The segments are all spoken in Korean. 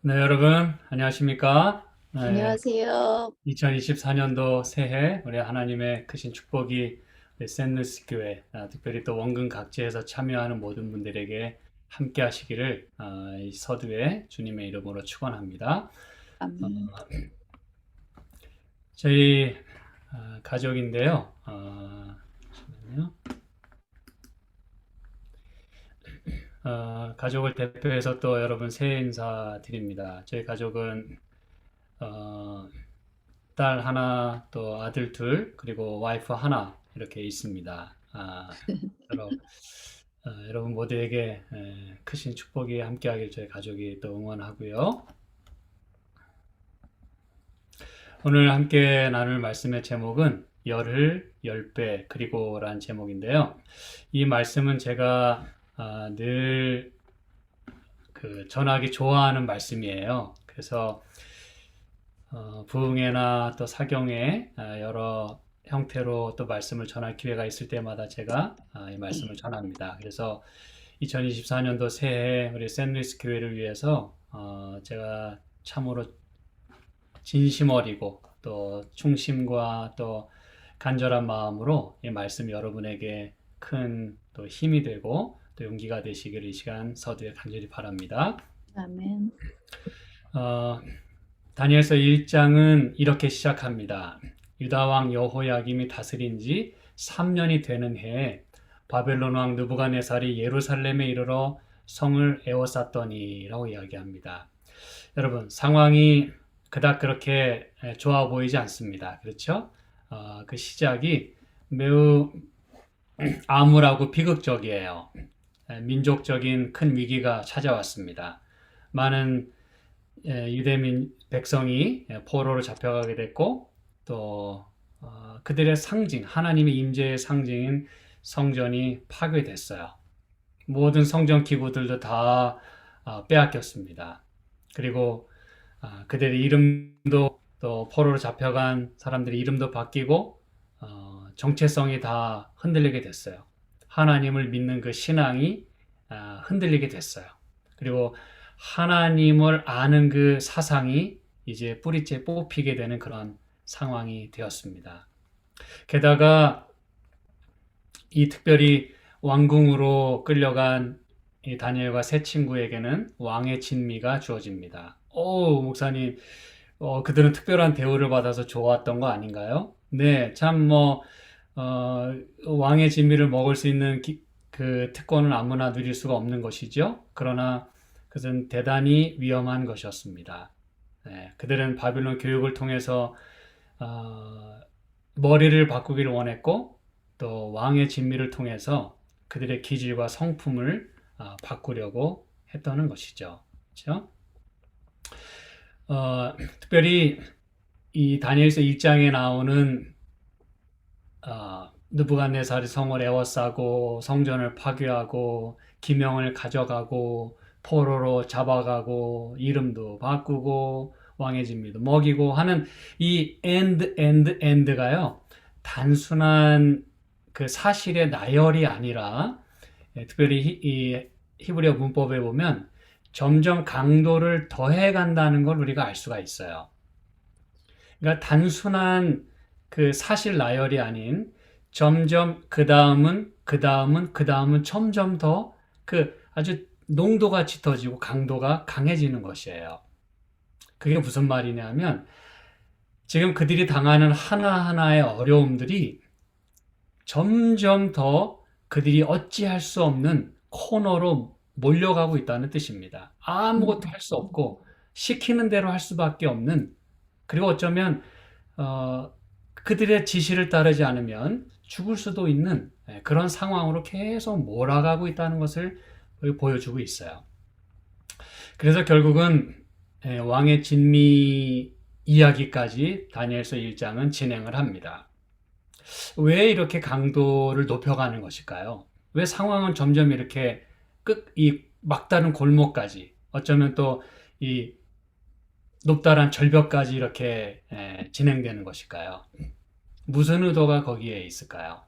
네, 여러분, 안녕하십니까? 네, 안녕하세요. 2024년도 새해 우리 하나님의 크신 축복이 우리 샌루스 교회, 특별히 또 원근 각지에서 참여하는 모든 분들에게 함께 하시기를 이 서두에 주님의 이름으로 축원합니다. 어, 아멘. 저희 가족인데요. 잠시만요. 가족을 대표해서 또 여러분 새해 인사 드립니다. 저희 가족은 어, 딸 하나, 또 아들 둘, 그리고 와이프 하나 이렇게 있습니다. 여러분 모두에게 크신 축복이 함께하길 저희 가족이 또 응원하고요. 오늘 함께 나눌 말씀의 제목은 열흘, 열배, 그리고란 제목인데요. 이 말씀은 제가 늘 전하기 좋아하는 말씀이에요. 그래서 부흥회나 또 사경회 여러 형태로 또 말씀을 전할 기회가 있을 때마다 제가 이 말씀을 전합니다. 그래서 2024년도 새해 우리 샌루이스 교회를 위해서 제가 참으로 진심 어리고 또 충심과 또 간절한 마음으로 이 말씀 여러분에게 큰 또 힘이 되고 또 용기가 되시기를 이 시간 서두에 간절히 바랍니다. 아멘. 어, 다니엘서 1장은 이렇게 시작합니다. 유다 왕 여호야김이 다스린 지 3년이 되는 해에 바벨론 왕 느부갓네살이 예루살렘에 이르러 성을 에워쌌더니라고 이야기합니다. 여러분, 상황이 그닥 그렇게 좋아 보이지 않습니다. 그렇죠? 그 시작이 매우 암울하고 비극적이에요. 민족적인 큰 위기가 찾아왔습니다. 많은 유대민 백성이 포로로 잡혀가게 됐고 또 그들의 상징, 하나님의 임재의 상징인 성전이 파괴됐어요. 모든 성전 기구들도 다 빼앗겼습니다. 그리고 그들의 이름도 또 포로로 잡혀간 사람들의 이름도 바뀌고 정체성이 다 흔들리게 됐어요. 하나님을 믿는 그 신앙이 흔들리게 됐어요. 그리고 하나님을 아는 그 사상이 이제 뿌리째 뽑히게 되는 그런 상황이 되었습니다. 게다가 이 특별히 왕궁으로 끌려간 이 다니엘과 세 친구에게는 왕의 진미가 주어집니다. 오, 목사님, 그들은 특별한 대우를 받아서 좋았던 거 아닌가요? 네, 참 왕의 진미를 먹을 수 있는 그 특권은 아무나 누릴 수가 없는 것이죠. 그러나 그것은 대단히 위험한 것이었습니다. 네, 그들은 바빌론 교육을 통해서 어, 머리를 바꾸기를 원했고 또 왕의 진미를 통해서 그들의 기질과 성품을 바꾸려고 했다는 것이죠. 그렇죠? 특별히 이 다니엘서 1장에 나오는 느부갓네살이 성을 에워싸고 성전을 파괴하고 기명을 가져가고 포로로 잡아가고 이름도 바꾸고 왕의 진미도 먹이고 하는 이 엔드가요 단순한 그 사실의 나열이 아니라 특별히 이 히브리어 문법에 보면 점점 강도를 더해 간다는 걸 우리가 알 수가 있어요. 그러니까 단순한 그 사실 나열이 아닌 점점 그 다음은 점점 더 그 아주 농도가 짙어지고 강도가 강해지는 것이에요. 그게 무슨 말이냐면 지금 그들이 당하는 하나하나의 어려움들이 점점 더 그들이 어찌할 수 없는 코너로 몰려가고 있다는 뜻입니다. 아무것도 할 수 없고 시키는 대로 할 수밖에 없는 그리고 어쩌면 그들의 지시를 따르지 않으면 죽을 수도 있는 그런 상황으로 계속 몰아가고 있다는 것을 보여주고 있어요. 그래서 결국은 왕의 진미 이야기까지 다니엘서 1장은 진행을 합니다. 왜 이렇게 강도를 높여가는 것일까요? 왜 상황은 점점 이렇게 이 막다른 골목까지 어쩌면 또 이 높다란 절벽까지 이렇게 진행되는 것일까요? 무슨 의도가 거기에 있을까요?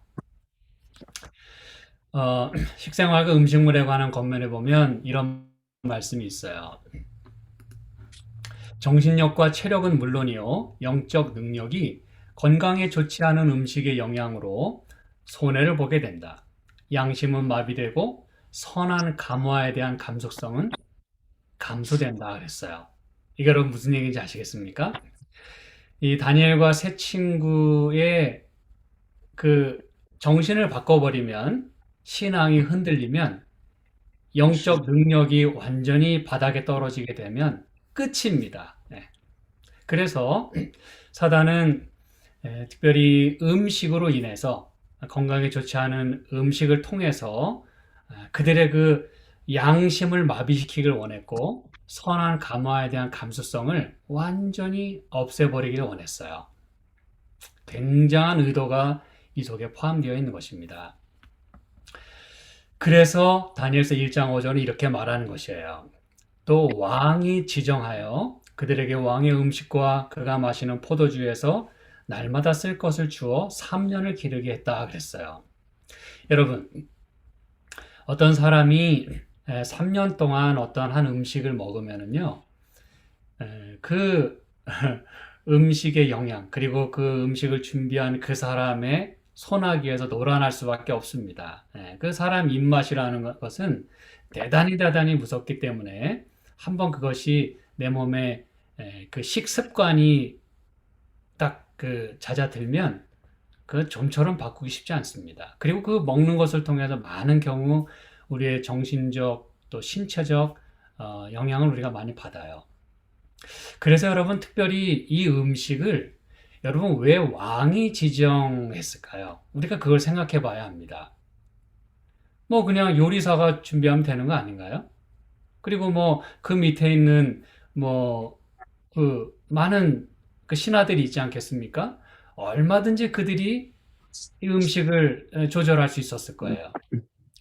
식생활과 음식물에 관한 권면에 보면 이런 말씀이 있어요. 정신력과 체력은 물론이요, 영적 능력이 건강에 좋지 않은 음식의 영향으로 손해를 보게 된다. 양심은 마비되고 선한 감화에 대한 감수성은 감소된다 그랬어요. 이게 여러분 무슨 얘기인지 아시겠습니까? 이 다니엘과 세 친구의 그 정신을 바꿔버리면, 신앙이 흔들리면, 영적 능력이 완전히 바닥에 떨어지게 되면 끝입니다. 네. 그래서 사단은 특별히 음식으로 인해서, 건강에 좋지 않은 음식을 통해서 그들의 그 양심을 마비시키길 원했고, 선한 감화에 대한 감수성을 완전히 없애버리기를 원했어요. 굉장한 의도가 이 속에 포함되어 있는 것입니다. 그래서 다니엘서 1장 5절은 이렇게 말하는 것이에요. 또 왕이 지정하여 그들에게 왕의 음식과 그가 마시는 포도주에서 날마다 쓸 것을 주어 3년을 기르게 했다 그랬어요. 여러분, 어떤 사람이 3년 동안 어떤 한 음식을 먹으면은요, 그 음식의 영향, 그리고 그 음식을 준비한 그 사람의 손아귀에서 놀아날 수밖에 없습니다. 그 사람 입맛이라는 것은 대단히 무섭기 때문에 한번 그것이 내 몸에 그 식습관이 딱 그 잦아들면 그 좀처럼 바꾸기 쉽지 않습니다. 그리고 그 먹는 것을 통해서 많은 경우 우리의 정신적 또 신체적 영향을 우리가 많이 받아요. 그래서 여러분, 특별히 이 음식을 여러분 왜 왕이 지정했을까요? 우리가 그걸 생각해 봐야 합니다. 뭐 그냥 요리사가 준비하면 되는 거 아닌가요? 그리고 뭐 그 밑에 있는 뭐 그 많은 그 신하들이 있지 않겠습니까? 얼마든지 그들이 이 음식을 조절할 수 있었을 거예요.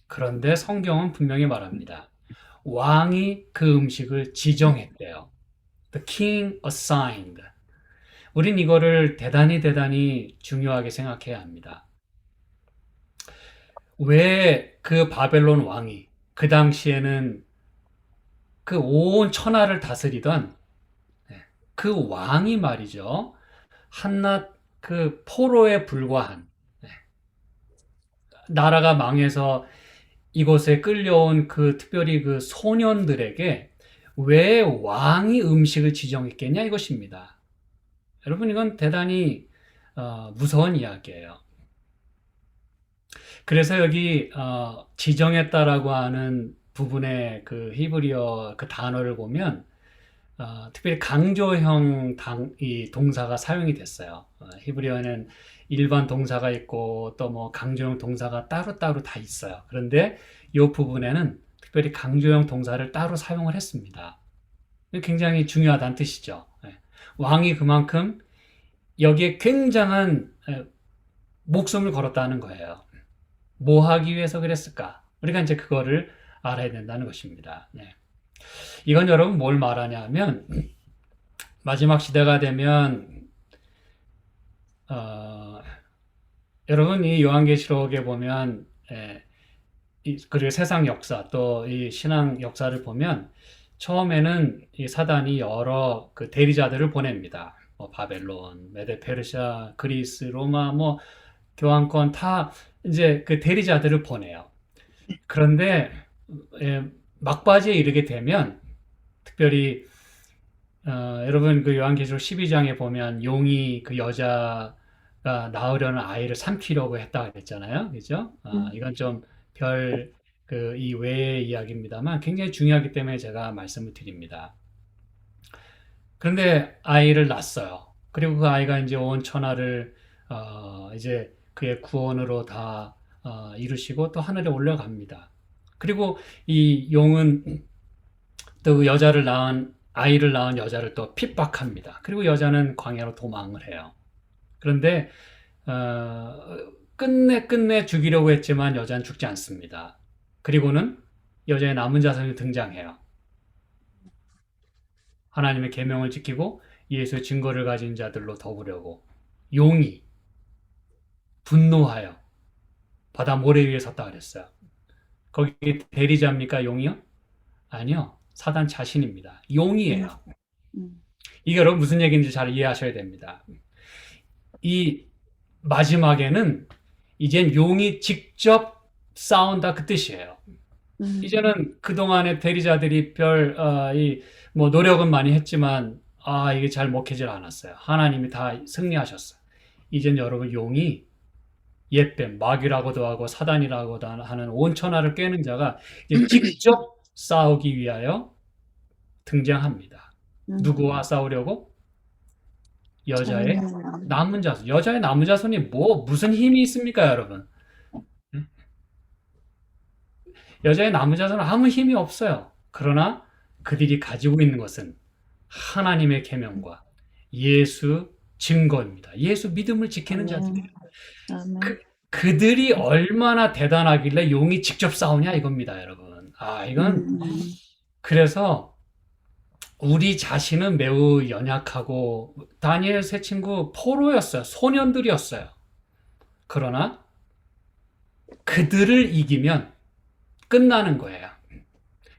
그런데 성경은 분명히 말합니다. 왕이 그 음식을 지정했대요. The king assigned. 우린 이거를 대단히 중요하게 생각해야 합니다. 왜 그 바벨론 왕이 그 당시에는 그 온 천하를 다스리던 그 왕이 말이죠. 한낱 그 포로에 불과한 나라가 망해서 이곳에 끌려온 그 특별히 그 소년들에게 왜 왕이 음식을 지정했겠냐 이것입니다. 여러분, 이건 대단히 무서운 이야기예요. 그래서 여기 지정했다라고 하는 부분의 그 히브리어 그 단어를 보면 특별히 강조형 이 동사가 사용이 됐어요. 히브리어는 일반 동사가 있고 또 뭐 강조형 동사가 따로따로 다 있어요. 그런데 이 부분에는 특별히 강조형 동사를 따로 사용을 했습니다. 굉장히 중요하다는 뜻이죠. 왕이 그만큼 여기에 굉장한 목숨을 걸었다는 거예요. 뭐 하기 위해서 그랬을까? 우리가 이제 그거를 알아야 된다는 것입니다. 이건 여러분 뭘 말하냐면, 마지막 시대가 되면 여러분 이 요한계시록에 보면 그리고 세상 역사 또 이 신앙 역사를 보면 처음에는 이 사단이 여러 그 대리자들을 보냅니다. 뭐 바벨론, 메데 페르시아, 그리스, 로마, 뭐 교황권 다 이제 그 대리자들을 보내요. 그런데 막바지에 이르게 되면 특별히 여러분 그 요한계시록 12장에 보면 용이 그 여자가 낳으려는 아이를 삼키려고 했다 그랬잖아요. 그죠? 이건 좀 별 그 이 외의 이야기입니다만 굉장히 중요하기 때문에 제가 말씀을 드립니다. 그런데 아이를 낳았어요. 그리고 그 아이가 이제 온 천하를 이제 그의 구원으로 다 이루시고 또 하늘에 올라갑니다. 그리고 이 용은 또 그 여자를 낳은 아이를 낳은 여자를 또 핍박합니다. 그리고 여자는 광야로 도망을 해요. 그런데 끝내 죽이려고 했지만 여자는 죽지 않습니다. 그리고는 여자의 남은 자손이 등장해요. 하나님의 계명을 지키고 예수의 증거를 가진 자들로 더불려고 용이 분노하여 바다 모래 위에 섰다 그랬어요. 거기 대리자입니까, 용이요? 아니요. 사단 자신입니다. 용이에요. 이게 여러분 무슨 얘기인지 잘 이해하셔야 됩니다. 이 마지막에는 이젠 용이 직접 싸운다 그 뜻이에요. 이제는 그동안의 대리자들이 뭐 노력은 많이 했지만 이게 잘 먹히질 않았어요. 하나님이 다 승리하셨어요. 이젠 여러분 용이 옛뱀, 마귀라고도 하고 사단이라고도 하는 온천하를 깨는 자가 이제 직접 싸우기 위하여 등장합니다. 누구와 싸우려고? 여자의 남은 자손. 여자의 남은 자손이 무슨 힘이 있습니까, 여러분? 여자의 남은 자손은 아무 힘이 없어요. 그러나 그들이 가지고 있는 것은 하나님의 계명과 예수 증거입니다. 예수 믿음을 지키는 자들이에요. 그들이 얼마나 대단하길래 용이 직접 싸우냐 이겁니다, 여러분. 이건 그래서 우리 자신은 매우 연약하고 다니엘 세 친구 포로였어요. 소년들이었어요. 그러나 그들을 이기면 끝나는 거예요.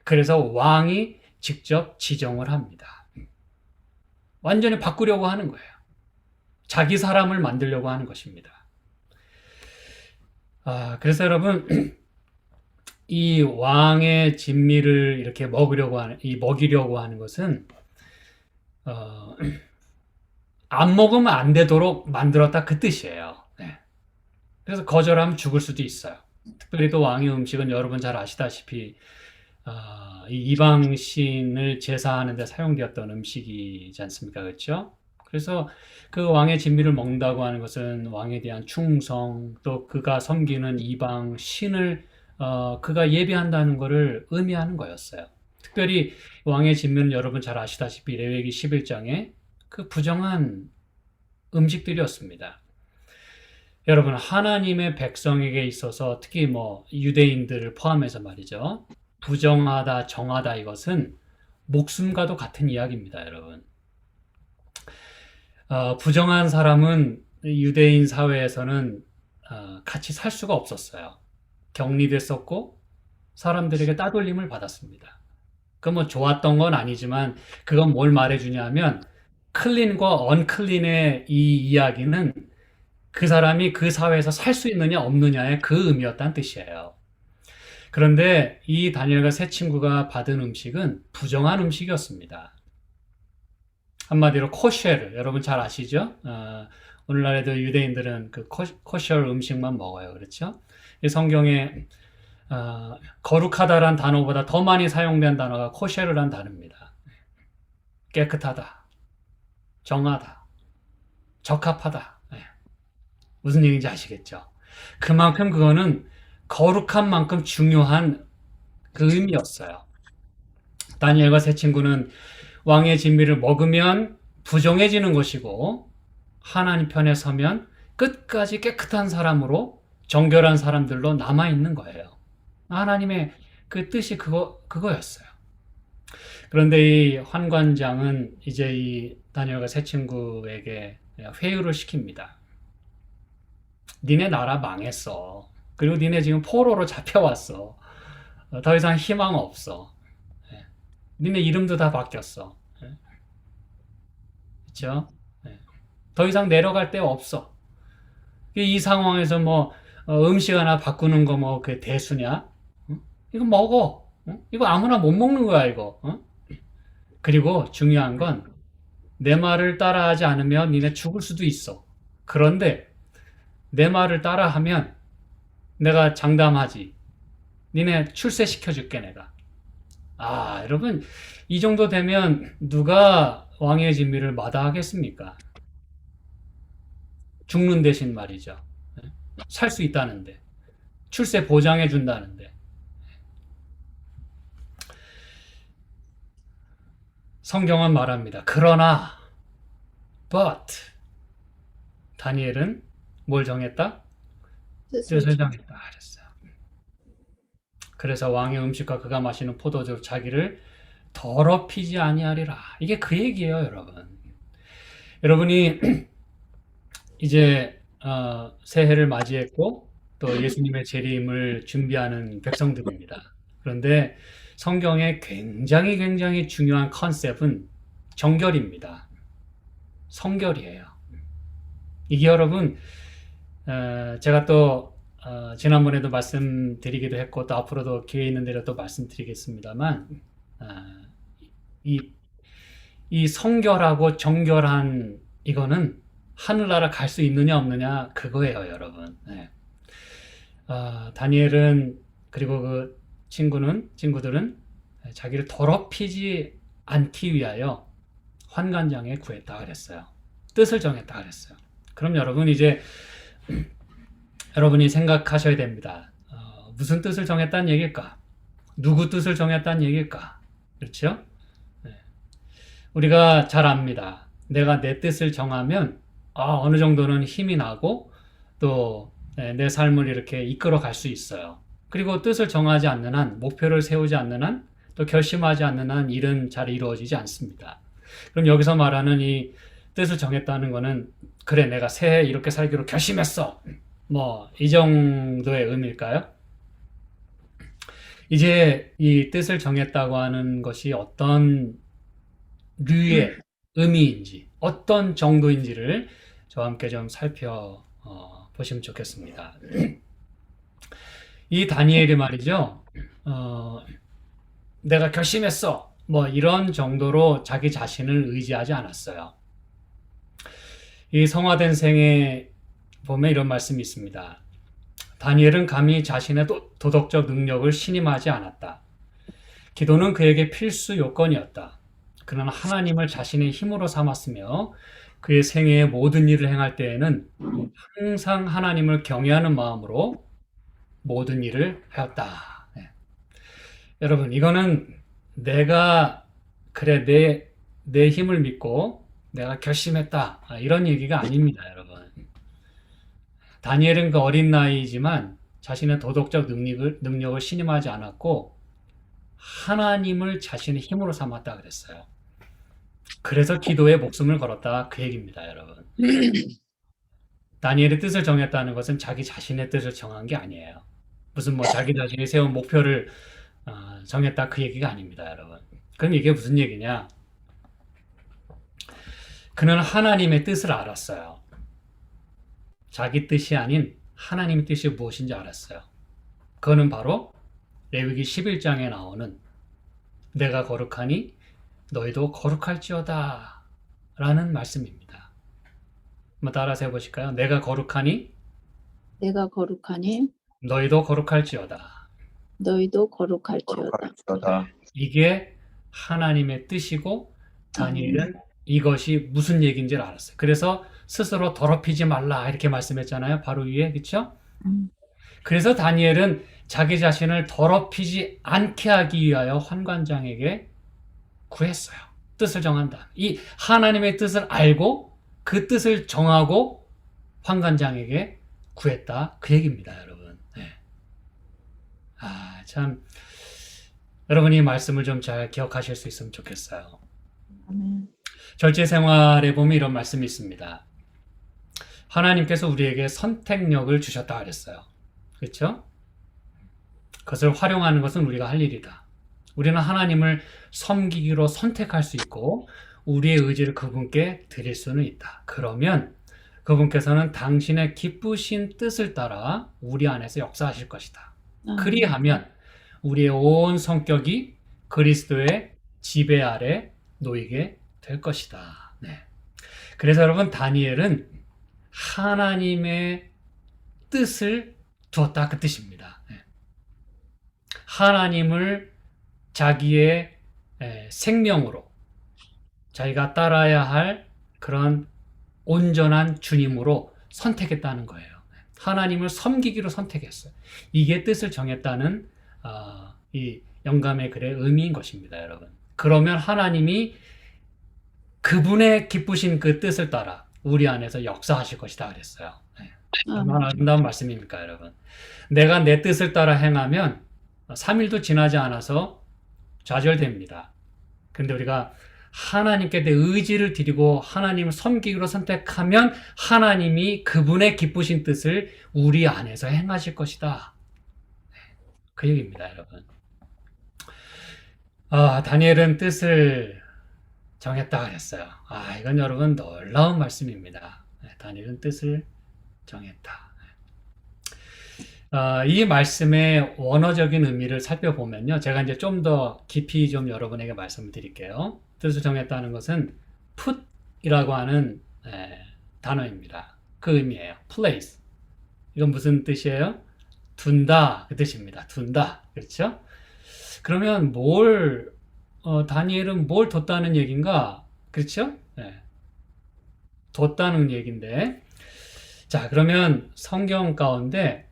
그래서 왕이 직접 지정을 합니다. 완전히 바꾸려고 하는 거예요. 자기 사람을 만들려고 하는 것입니다. 그래서 여러분, 이 왕의 진미를 이렇게 먹이려고 하는 것은, 안 먹으면 안 되도록 만들었다 그 뜻이에요. 네. 그래서 거절하면 죽을 수도 있어요. 특별히 또 왕의 음식은 여러분 잘 아시다시피, 이 이방신을 제사하는 데 사용되었던 음식이지 않습니까? 그렇죠? 그래서 그 왕의 진미를 먹는다고 하는 것은 왕에 대한 충성, 또 그가 섬기는 이방 신을 그가 예배한다는 것을 의미하는 거였어요. 특별히 왕의 진미는 여러분 잘 아시다시피 레위기 11장에 그 부정한 음식들이었습니다. 여러분, 하나님의 백성에게 있어서 특히 뭐 유대인들을 포함해서 말이죠. 부정하다, 정하다 이것은 목숨과도 같은 이야기입니다, 여러분. 부정한 사람은 유대인 사회에서는 같이 살 수가 없었어요. 격리됐었고 사람들에게 따돌림을 받았습니다. 그 뭐 좋았던 건 아니지만 그건 뭘 말해주냐면 클린과 언클린의 이 이야기는 그 사람이 그 사회에서 살 수 있느냐 없느냐의 그 의미였다는 뜻이에요. 그런데 이 다니엘과 세 친구가 받은 음식은 부정한 음식이었습니다. 한마디로 코셰르, 여러분 잘 아시죠? 오늘날에도 유대인들은 그 코셔 음식만 먹어요. 그렇죠? 이 성경에 거룩하다란 단어보다 더 많이 사용된 단어가 코셰르란 단어입니다. 깨끗하다, 정하다, 적합하다. 네. 무슨 얘기인지 아시겠죠? 그만큼 그거는 거룩한 만큼 중요한 그 의미였어요. 다니엘과 세 친구는 왕의 진미를 먹으면 부정해지는 것이고 하나님 편에 서면 끝까지 깨끗한 사람으로 정결한 사람들로 남아있는 거예요. 하나님의 그 뜻이 그거였어요. 그런데 이 환관장은 이제 이 다니엘과 세 친구에게 회유를 시킵니다. 니네 나라 망했어. 그리고 니네 지금 포로로 잡혀왔어. 더 이상 희망 없어. 니네 이름도 다 바뀌었어. 그렇죠? 더 이상 내려갈 데 없어. 이 상황에서 뭐 음식 하나 바꾸는 거 뭐 그 대수냐? 이거 먹어. 이거 아무나 못 먹는 거야 이거. 그리고 중요한 건 내 말을 따라하지 않으면 니네 죽을 수도 있어. 그런데 내 말을 따라하면 내가 장담하지. 니네 출세시켜줄게 내가. 여러분 이 정도 되면 누가 왕의 진미를 마다하겠습니까? 죽는 대신 말이죠. 살 수 있다는데. 출세 보장해 준다는데. 성경은 말합니다. 그러나 but 다니엘은 뭘 정했다? 뜻을 정했다. 그랬어요. 그래서 왕의 음식과 그가 마시는 포도주로 자기를 더럽히지 아니하리라. 이게 그 얘기예요, 여러분. 여러분이 이제 새해를 맞이했고 또 예수님의 재림을 준비하는 백성들입니다. 그런데 성경의 굉장히 중요한 컨셉은 정결입니다. 성결이에요. 이게 여러분, 제가 또 지난번에도 말씀드리기도 했고 또 앞으로도 기회 있는 대로 또 말씀드리겠습니다만, 어, 이, 이 성결하고 정결한 이거는 하늘나라 갈 수 있느냐 없느냐 그거예요, 여러분. 네. 다니엘은 그리고 그 친구들은 자기를 더럽히지 않기 위하여 환관장에 구했다 그랬어요. 뜻을 정했다 그랬어요. 그럼 여러분 이제 여러분이 생각하셔야 됩니다. 무슨 뜻을 정했다는 얘기일까? 누구 뜻을 정했다는 얘기일까? 그렇죠? 네. 우리가 잘 압니다. 내가 내 뜻을 정하면 어느 정도는 힘이 나고 또 내 삶을 이렇게 이끌어 갈 수 있어요. 그리고 뜻을 정하지 않는 한, 목표를 세우지 않는 한, 또 결심하지 않는 한 일은 잘 이루어지지 않습니다. 그럼 여기서 말하는 이 뜻을 정했다는 거는 그래 내가 새해 이렇게 살기로 결심했어. 뭐 이 정도의 의미일까요? 이제 이 뜻을 정했다고 하는 것이 어떤 류의 의미인지 어떤 정도인지를 저와 함께 좀 살펴보시면 좋겠습니다. 이 다니엘이 말이죠. 내가 결심했어. 뭐 이런 정도로 자기 자신을 의지하지 않았어요. 이 성화된 생에 보면 이런 말씀이 있습니다. 다니엘은 감히 자신의 도덕적 능력을 신임하지 않았다. 기도는 그에게 필수 요건이었다. 그는 하나님을 자신의 힘으로 삼았으며 그의 생애의 모든 일을 행할 때에는 항상 하나님을 경외하는 마음으로 모든 일을 하였다. 네. 여러분 이거는 내가 그래 내 힘을 믿고 내가 결심했다 이런 얘기가 아닙니다, 여러분. 다니엘은 그 어린 나이지만 자신의 도덕적 능력을 신임하지 않았고 하나님을 자신의 힘으로 삼았다 그랬어요. 그래서 기도에 목숨을 걸었다 그 얘기입니다, 여러분. 다니엘의 뜻을 정했다는 것은 자기 자신의 뜻을 정한 게 아니에요. 무슨 뭐 자기 자신이 세운 목표를 정했다 그 얘기가 아닙니다, 여러분. 그럼 이게 무슨 얘기냐? 그는 하나님의 뜻을 알았어요. 자기 뜻이 아닌 하나님의 뜻이 무엇인지 알았어요. 그거는 바로 레위기 11장에 나오는 내가 거룩하니 너희도 거룩할지어다 라는 말씀입니다. 한번 따라서 해보실까요? 내가 거룩하니 너희도 거룩할지어다. 이게 하나님의 뜻이고 다니엘은 이것이 무슨 얘기인지를 알았어요. 그래서 스스로 더럽히지 말라 이렇게 말씀했잖아요. 바로 위에, 그렇죠? 그래서 다니엘은 자기 자신을 더럽히지 않게 하기 위하여 환관장에게 구했어요. 뜻을 정한다. 이 하나님의 뜻을 알고 그 뜻을 정하고 환관장에게 구했다 그 얘기입니다, 여러분. 네. 참 여러분이 이 말씀을 좀 잘 기억하실 수 있으면 좋겠어요. 절제 생활에 보면 이런 말씀이 있습니다. 하나님께서 우리에게 선택력을 주셨다 그랬어요. 그렇죠? 그것을 활용하는 것은 우리가 할 일이다. 우리는 하나님을 섬기기로 선택할 수 있고 우리의 의지를 그분께 드릴 수는 있다. 그러면 그분께서는 당신의 기쁘신 뜻을 따라 우리 안에서 역사하실 것이다. 그리하면 우리의 온 성격이 그리스도의 지배 아래 놓이게 될 것이다. 네. 그래서 여러분 다니엘은 하나님의 뜻을 두었다 그 뜻입니다. 네. 하나님을 자기의 생명으로 자기가 따라야 할 그런 온전한 주님으로 선택했다는 거예요. 하나님을 섬기기로 선택했어요. 이게 뜻을 정했다는 이 영감의 글의 의미인 것입니다, 여러분. 그러면 하나님이 그분의 기쁘신 그 뜻을 따라 우리 안에서 역사하실 것이다 그랬어요. 네. 얼마나 아름다운 말씀입니까, 여러분. 내가 내 뜻을 따라 행하면 3일도 지나지 않아서 좌절됩니다. 그런데 우리가 하나님께 내 의지를 드리고 하나님을 섬기기로 선택하면 하나님이 그분의 기쁘신 뜻을 우리 안에서 행하실 것이다. 그 얘기입니다, 여러분. 다니엘은 뜻을 정했다 그랬어요. 이건 여러분 놀라운 말씀입니다. 다니엘은 뜻을 정했다. 이 말씀의 원어적인 의미를 살펴보면요. 제가 이제 좀 더 깊이 좀 여러분에게 말씀을 드릴게요. 뜻을 정했다는 것은 put이라고 하는 단어입니다. 그 의미예요. place. 이건 무슨 뜻이에요? 둔다. 그 뜻입니다. 둔다. 그렇죠? 그러면 다니엘은 뭘 뒀다는 얘기인가? 그렇죠? 뒀다는 얘기인데. 자, 그러면 성경 가운데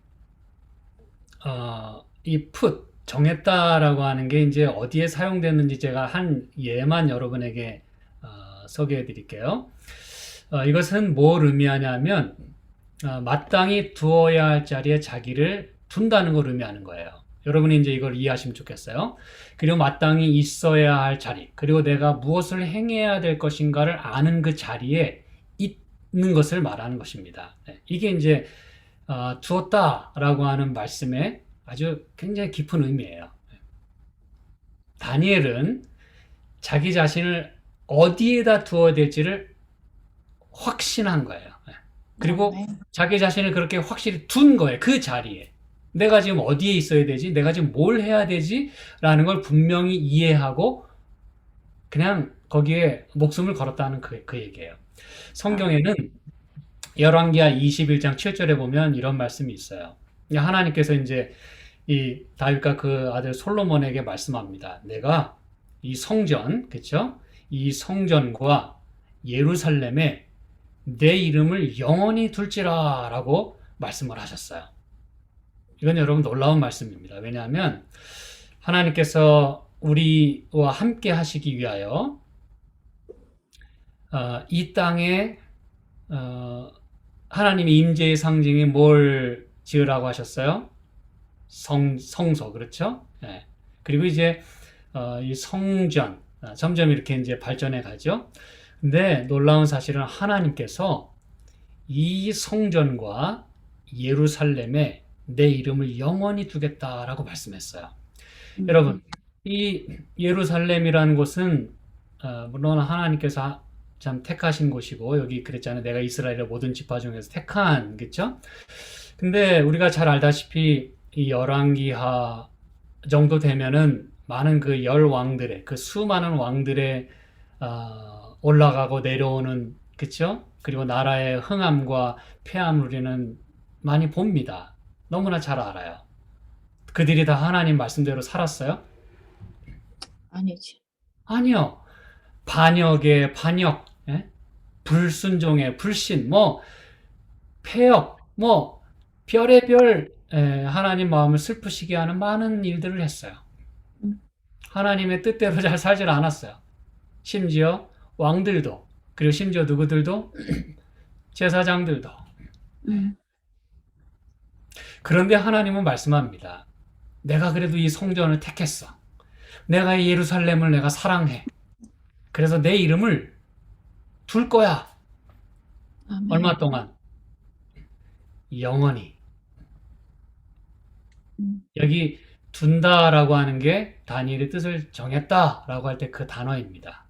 이 put, 정했다라고 하는 게 이제 어디에 사용됐는지 제가 한 예만 여러분에게 소개해 드릴게요. 이것은 뭘 의미하냐면 마땅히 두어야 할 자리에 자기를 둔다는 걸 의미하는 거예요. 여러분이 이제 이걸 이해하시면 좋겠어요. 그리고 마땅히 있어야 할 자리, 그리고 내가 무엇을 행해야 될 것인가를 아는 그 자리에 있는 것을 말하는 것입니다. 이게 이제 두었다라고 하는 말씀의 아주 굉장히 깊은 의미예요. 다니엘은 자기 자신을 어디에다 두어야 될지를 확신한 거예요. 그리고 자기 자신을 그렇게 확실히 둔 거예요. 그 자리에. 내가 지금 어디에 있어야 되지? 내가 지금 뭘 해야 되지? 라는 걸 분명히 이해하고 그냥 거기에 목숨을 걸었다는 그 얘기예요. 성경에는 열왕기하 21장 7절에 보면 이런 말씀이 있어요. 하나님께서 이제 이 다윗과 그 아들 솔로몬에게 말씀합니다. 내가 이 성전, 그렇죠? 이 성전과 예루살렘에 내 이름을 영원히 둘지라라고 말씀을 하셨어요. 이건 여러분 놀라운 말씀입니다. 왜냐하면 하나님께서 우리와 함께 하시기 위하여 이 땅에 하나님의 임재의 상징이 뭘 지으라고 하셨어요? 성소, 그렇죠? 그리고 이제 이 성전 점점 이렇게 이제 발전해 가죠. 근데 놀라운 사실은 하나님께서 이 성전과 예루살렘에 내 이름을 영원히 두겠다라고 말씀했어요. 여러분, 이 예루살렘이라는 곳은 물론 하나님께서 참 택하신 곳이고 여기 그랬잖아요. 내가 이스라엘의 모든 지파 중에서 택한, 그렇죠? 근데 우리가 잘 알다시피 이 열왕기하 정도 되면은 많은 그 열 왕들의 그 수많은 왕들의 올라가고 내려오는, 그렇죠? 그리고 나라의 흥함과 패함을 우리는 많이 봅니다. 너무나 잘 알아요. 그들이 다 하나님 말씀대로 살았어요? 아니지. 아니요. 반역의 반역, 불순종의 불신, 폐역, 별의별 하나님 마음을 슬프시게 하는 많은 일들을 했어요. 하나님의 뜻대로 잘 살질 않았어요. 심지어 왕들도, 그리고 심지어 누구들도 제사장들도. 그런데 하나님은 말씀합니다. 내가 그래도 이 성전을 택했어. 내가 이 예루살렘을 내가 사랑해. 그래서 내 이름을 둘 거야. 아멘. 얼마 동안? 영원히. 여기 둔다라고 하는 게 다니엘의 뜻을 정했다라고 할 때 그 단어입니다.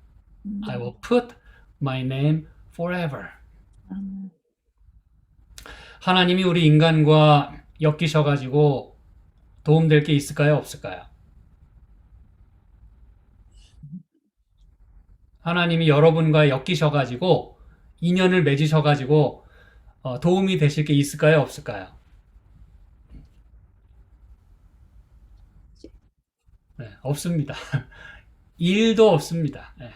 I will put my name forever. 아멘. 하나님이 우리 인간과 엮이셔가지고 도움될 게 있을까요? 없을까요? 하나님이 여러분과 엮이셔가지고 인연을 맺으셔가지고 도움이 되실 게 있을까요? 없을까요? 네, 없습니다. 일도 없습니다. 네.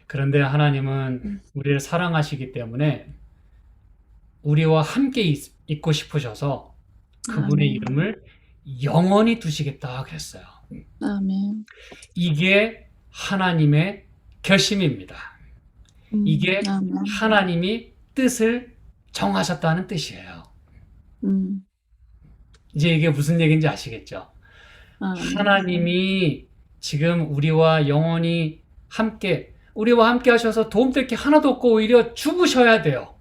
그런데 하나님은 우리를 사랑하시기 때문에 우리와 함께 있고 싶으셔서 그분의 아멘. 이름을 영원히 두시겠다 그랬어요. 아멘. 이게 하나님의 결심입니다. 이게 아멘. 하나님이 뜻을 정하셨다는 뜻이에요. 이제 이게 무슨 얘기인지 아시겠죠? 아멘. 하나님이 지금 우리와 영원히 우리와 함께 하셔서 도움될 게 하나도 없고 오히려 죽으셔야 돼요.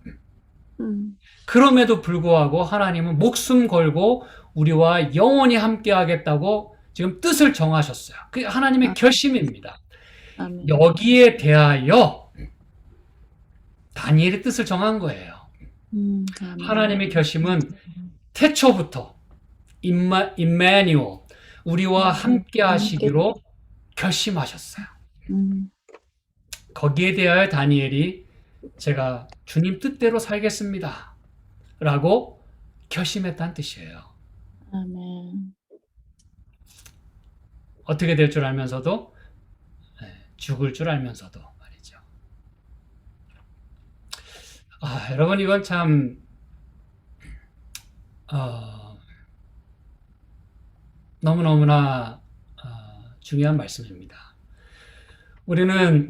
그럼에도 불구하고 하나님은 목숨 걸고 우리와 영원히 함께 하겠다고 지금 뜻을 정하셨어요. 그게 하나님의 결심입니다. 아멘. 여기에 대하여 다니엘의 뜻을 정한 거예요. 아멘. 하나님의 결심은 태초부터 임마누엘, 우리와 함께 하시기로 결심하셨어요. 거기에 대하여 다니엘이 제가 주님 뜻대로 살겠습니다 라고 결심했다는 뜻이에요. 아멘. 어떻게 될 줄 알면서도 죽을 줄 알면서도 말이죠. 여러분 이건 참 너무너무나 중요한 말씀입니다. 우리는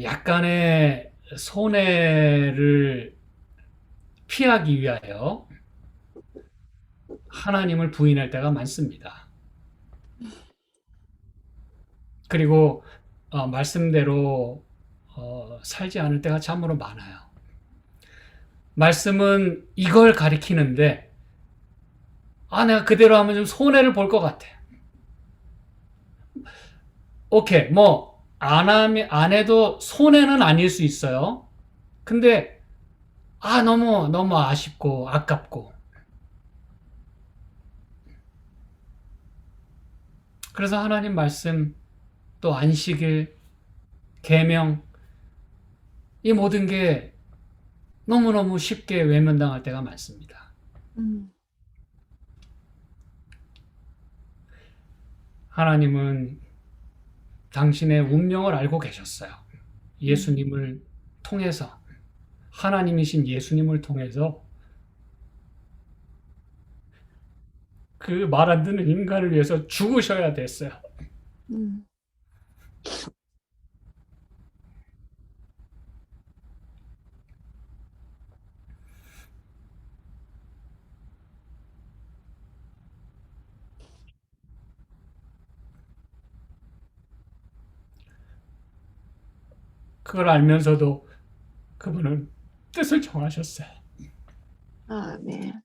약간의 손해를 피하기 위하여 하나님을 부인할 때가 많습니다. 그리고 말씀대로 살지 않을 때가 참으로 많아요. 말씀은 이걸 가리키는데 내가 그대로 하면 좀 손해를 볼 것 같아. 오케이, 안 해도 손해는 아닐 수 있어요. 근데 너무 아쉽고 아깝고. 그래서 하나님 말씀, 또 안식일, 계명, 이 모든 게 너무너무 쉽게 외면당할 때가 많습니다. 하나님은 당신의 운명을 알고 계셨어요. 예수님을 통해서, 하나님이신 예수님을 통해서 그 말 안 듣는 인간을 위해서 죽으셔야 됐어요. 그걸 알면서도 그분은 뜻을 정하셨어요. 아멘.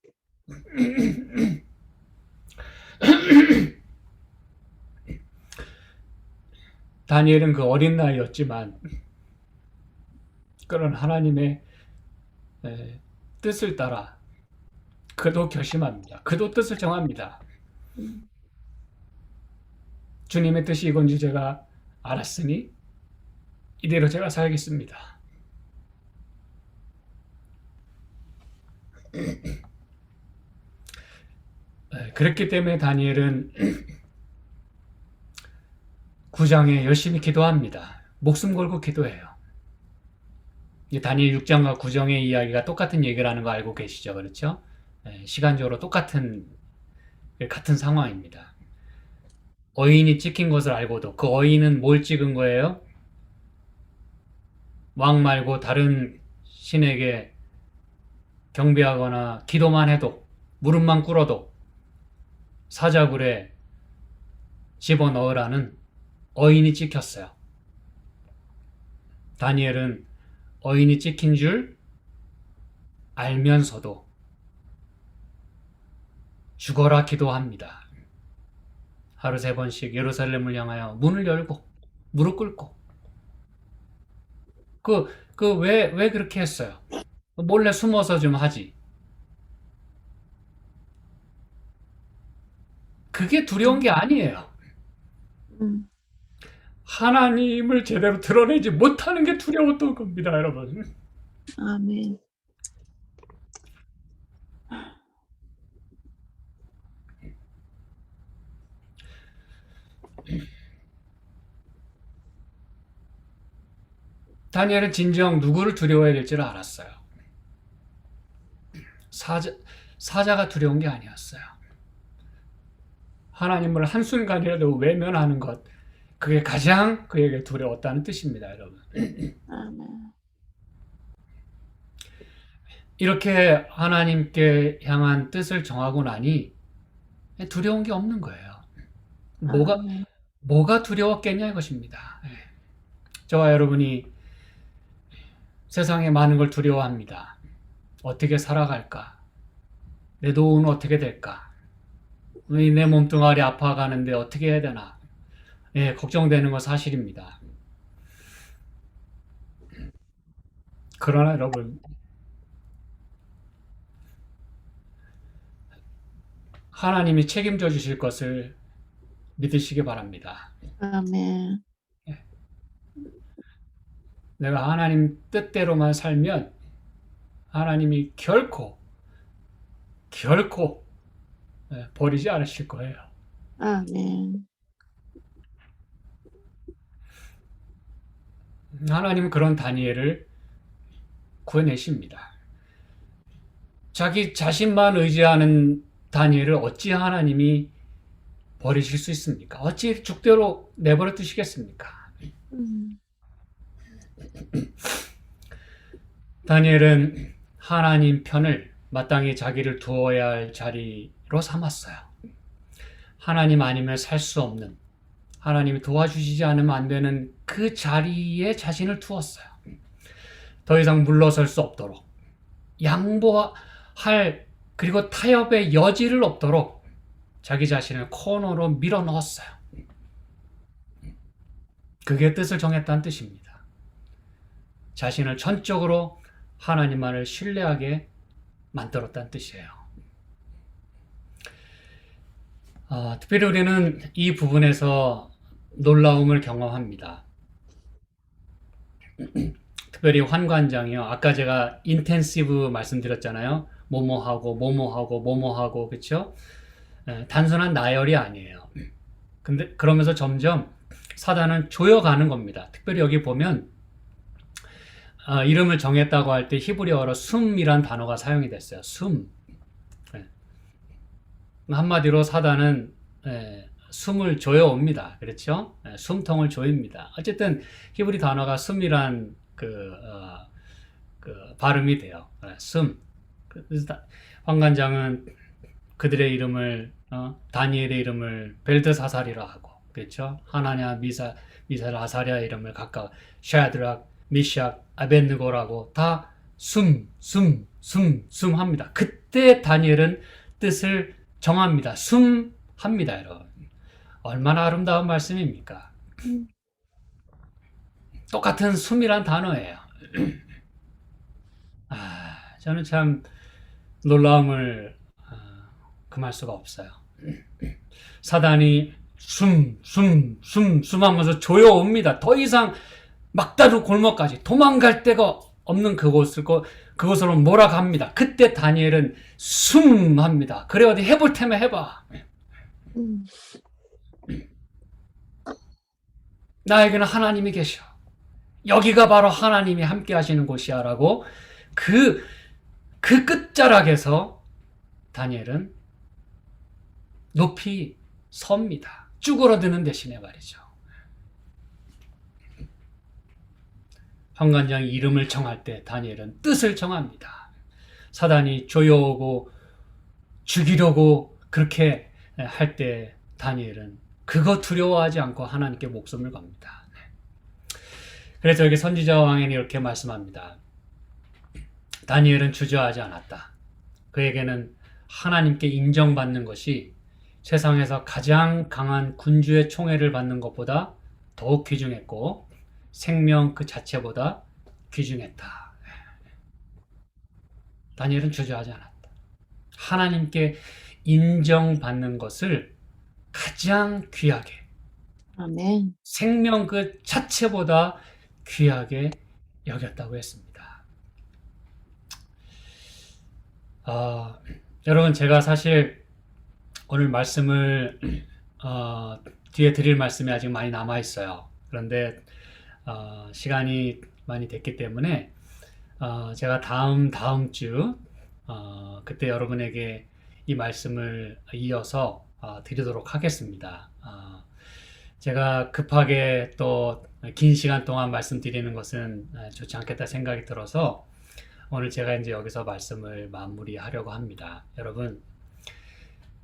다니엘은 그 어린 나이였지만 그런 하나님의 뜻을 따라 그도 결심합니다. 그도 뜻을 정합니다. 주님의 뜻이 이건지 제가 알았으니 이대로 제가 살겠습니다. 그렇기 때문에 다니엘은 9장에 열심히 기도합니다. 목숨 걸고 기도해요. 다니엘 6장과 9장의 이야기가 똑같은 얘기를 하는 거 알고 계시죠? 그렇죠? 시간적으로 같은 상황입니다. 어인이 찍힌 것을 알고도 그 어인은 뭘 찍은 거예요? 왕 말고 다른 신에게 경배하거나 기도만 해도, 무릎만 꿇어도 사자굴에 집어넣으라는 어인이 찍혔어요. 다니엘은 어인이 찍힌 줄 알면서도 죽어라 기도합니다. 하루 3번씩 예루살렘을 향하여 문을 열고 무릎 꿇고. 왜 그렇게 했어요? 몰래 숨어서 좀 하지. 그게 두려운 게 아니에요. 하나님을 제대로 드러내지 못하는 게 두려웠던 겁니다, 여러분. 아멘. 다니엘은 진정 누구를 두려워해야 될지를 알았어요. 사자가 두려운 게 아니었어요. 하나님을 한순간이라도 외면하는 것, 그게 가장 그에게 두려웠다는 뜻입니다, 여러분. 아멘. 이렇게 하나님께 향한 뜻을 정하고 나니 두려운 게 없는 거예요. 뭐가 두려웠겠냐 이것입니다. 저와 여러분이 세상에 많은 걸 두려워합니다. 어떻게 살아갈까? 내 노후는 어떻게 될까? 내 몸뚱아리 아파가는데 어떻게 해야 되나? 걱정되는 건 사실입니다. 그러나 여러분, 하나님이 책임져 주실 것을 믿으시기 바랍니다. 아멘. 내가 하나님 뜻대로만 살면 하나님이 결코 버리지 않으실 거예요. 아멘. 하나님은 그런 다니엘을 구해내십니다. 자기 자신만 의지하는 다니엘을 어찌 하나님이 버리실 수 있습니까? 어찌 죽대로 내버려 두시겠습니까? 음. 다니엘은 하나님 편을 마땅히 자기를 두어야 할 자리로 삼았어요. 하나님 아니면 살 수 없는, 하나님이 도와주시지 않으면 안 되는 그 자리에 자신을 두었어요. 더 이상 물러설 수 없도록, 양보할, 그리고 타협의 여지를 없도록 자기 자신을 코너로 밀어 넣었어요. 그게 뜻을 정했다는 뜻입니다. 자신을 전적으로 하나님만을 신뢰하게 만들었다는 뜻이에요. 특별히 우리는 이 부분에서 놀라움을 경험합니다. 특별히 환관장이요. 아까 제가 인텐시브 말씀드렸잖아요. 뭐뭐하고, 그쵸? 단순한 나열이 아니에요. 근데 그러면서 점점 사단은 조여가는 겁니다. 특별히 여기 보면 이름을 정했다고 할 때 히브리어로 숨이란 단어가 사용이 됐어요. 숨. 한마디로 사단은 숨을 조여옵니다. 그렇죠? 숨통을 조입니다. 어쨌든 히브리 단어가 숨이란 그 발음이 돼요. 숨. 그래서 황관장은 그들의 이름을 다니엘의 이름을 벨드사살이라 하고, 그렇죠? 하나냐, 미사엘, 아사랴 이름을 각각 샤드락, 미샥, 아벳느고라고 다 숨 합니다. 그때 다니엘은 뜻을 정합니다. 합니다, 여러분. 얼마나 아름다운 말씀입니까? 똑같은 숨이란 단어예요. 저는 참 놀라움을 금할 수가 없어요. 사단이 숨 하면서 조여옵니다. 더 이상 막다른 골목까지 도망갈 데가 없는 그곳으로 몰아갑니다. 그때 다니엘은 합니다. 그래 어디 해볼 테면 해봐. 나에게는 하나님이 계셔. 여기가 바로 하나님이 함께 하시는 곳이야 라고 그 끝자락에서 다니엘은 높이 섭니다. 쭈그러드는 대신에 말이죠. 황관장이 이름을 정할 때 다니엘은 뜻을 정합니다. 사단이 조여오고 죽이려고 그렇게 할 때 다니엘은 그거 두려워하지 않고 하나님께 목숨을 겁니다. 그래서 여기 선지자 왕에는 이렇게 말씀합니다. 다니엘은 주저하지 않았다. 그에게는 하나님께 인정받는 것이 세상에서 가장 강한 군주의 총애를 받는 것보다 더욱 귀중했고 생명 그 자체보다 귀중했다. 다니엘은 주저하지 않았다. 하나님께 인정받는 것을 가장 귀하게, 아멘. 생명 그 자체보다 귀하게 여겼다고 했습니다. 여러분, 제가 사실 오늘 말씀을 뒤에 드릴 말씀이 아직 많이 남아 있어요. 그런데 시간이 많이 됐기 때문에 제가 다음 주 그때 여러분에게 이 말씀을 이어서 드리도록 하겠습니다. 제가 급하게 또 긴 시간 동안 말씀드리는 것은 좋지 않겠다 생각이 들어서 오늘 제가 이제 여기서 말씀을 마무리하려고 합니다. 여러분,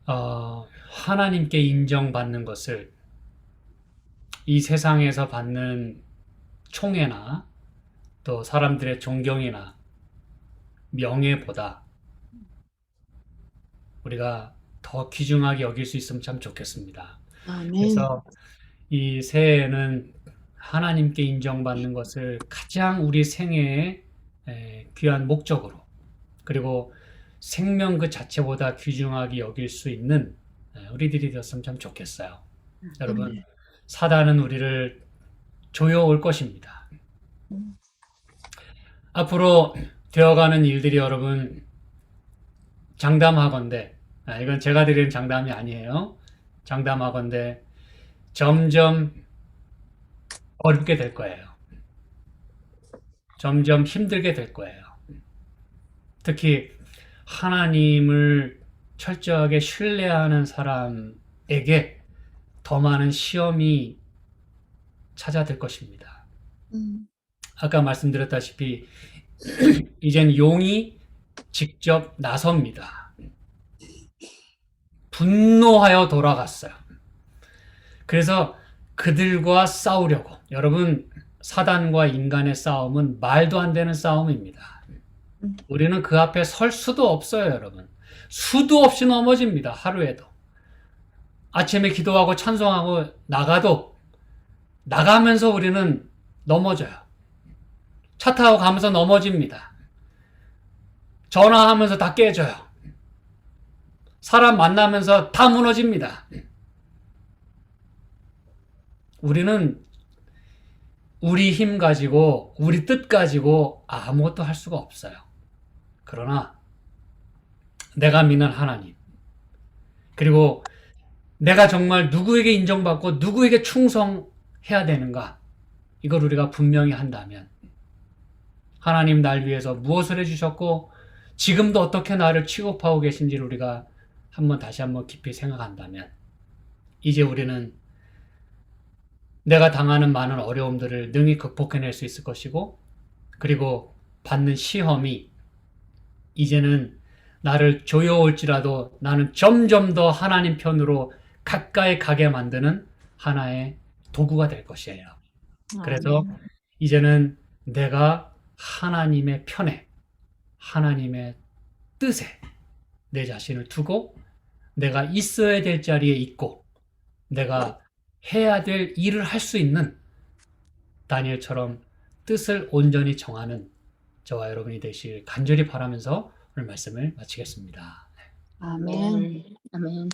하나님께 인정받는 것을 이 세상에서 받는 총애나 또 사람들의 존경이나 명예보다 우리가 더 귀중하게 여길 수 있으면 참 좋겠습니다. 아멘. 그래서 이 새해에는 하나님께 인정받는 것을 가장 우리 생애에 귀한 목적으로, 그리고 생명 그 자체보다 귀중하게 여길 수 있는 우리들이 되었으면 참 좋겠어요. 여러분, 사단은 우리를 조여올 것입니다. 앞으로 되어가는 일들이 여러분, 장담하건대, 이건 제가 드리는 장담이 아니에요. 장담하건대 점점 어렵게 될 거예요. 점점 힘들게 될 거예요. 특히 하나님을 철저하게 신뢰하는 사람에게 더 많은 시험이 찾아들 것입니다. 아까 말씀드렸다시피 이젠 용이 직접 나섭니다. 분노하여 돌아갔어요. 그래서 그들과 싸우려고. 여러분, 사단과 인간의 싸움은 말도 안 되는 싸움입니다. 우리는 그 앞에 설 수도 없어요, 여러분. 수도 없이 넘어집니다, 하루에도. 아침에 기도하고 찬송하고 나가면서 우리는 넘어져요. 차 타고 가면서 넘어집니다. 전화하면서 다 깨져요. 사람 만나면서 다 무너집니다. 우리는 우리 힘 가지고, 우리 뜻 가지고 아무것도 할 수가 없어요. 그러나 내가 믿는 하나님, 그리고 내가 정말 누구에게 인정받고 누구에게 충성해야 되는가, 이걸 우리가 분명히 한다면, 하나님 날 위해서 무엇을 해주셨고 지금도 어떻게 나를 취급하고 계신지를 우리가 다시 한번 깊이 생각한다면, 이제 우리는 내가 당하는 많은 어려움들을 능히 극복해낼 수 있을 것이고, 그리고 받는 시험이 이제는 나를 조여올지라도 나는 점점 더 하나님 편으로 가까이 가게 만드는 하나의 도구가 될 것이에요. 그래서 이제는 내가 하나님의 편에, 하나님의 뜻에 내 자신을 두고 내가 있어야 될 자리에 있고 내가 해야 될 일을 할 수 있는 다니엘처럼 뜻을 온전히 정하는 저와 여러분이 되시길 간절히 바라면서 오늘 말씀을 마치겠습니다. 아멘. 아멘.